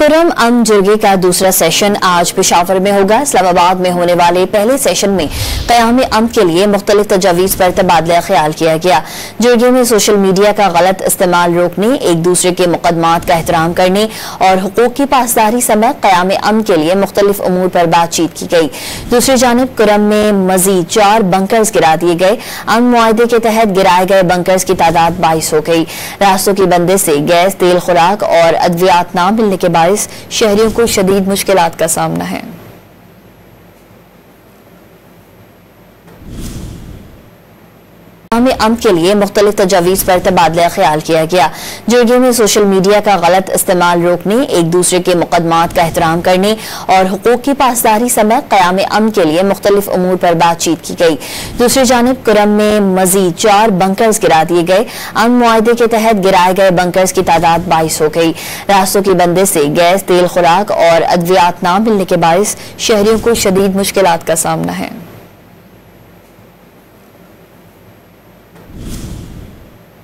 कुरम अम जुर्गे का दूसरा सेशन आज पेशावर में होगा। इस्लामाबाद में होने वाले पहले सेशन में क़याम अम के लिए मुख्तलिफ तजावीज़ पर तबादला ख्याल किया गया। जुर्गे में सोशल मीडिया का गलत इस्तेमाल रोकने, एक दूसरे के मुकदमात का एहतराम करने और हुकूक की पासदारी समेत क़याम अम के लिए मुख्तलिफ उमूर पर बातचीत की गई। दूसरी जानिब कुरम में मजीद 4 बंकर्स गिरा दिए गए। अम मुआहदे के तहत गिराए गए बंकर्स की तादाद 22 हो गई। रास्तों की बंदिश से गैस, तेल, खुराक और अद्वियात न मिलने के बायस शहरियों को शदीद मुश्किलात का सामना है। अम के लिए मुख्तलिफ तजावीज़ पर तबादला ख्याल किया गया। जुर्गे में सोशल मीडिया का गलत इस्तेमाल रोकने, एक दूसरे के मुकदमात का एहतराम करने और हुकूक की पासदारी समेत क़याम अम के लिए मुख्तलिफ उमूर पर बातचीत की गई। दूसरी जानिब कुरम में मजीद 4 बंकर्स गिरा दिए गए। अम मुआहदे के तहत गिराए गए बंकर्स की तादाद 22 हो गई। रास्तों की बंदिश से गैस, तेल, खुराक और अद्वियात न मिलने के बायस शहरियों को शदीद मुश्किलात का सामना है।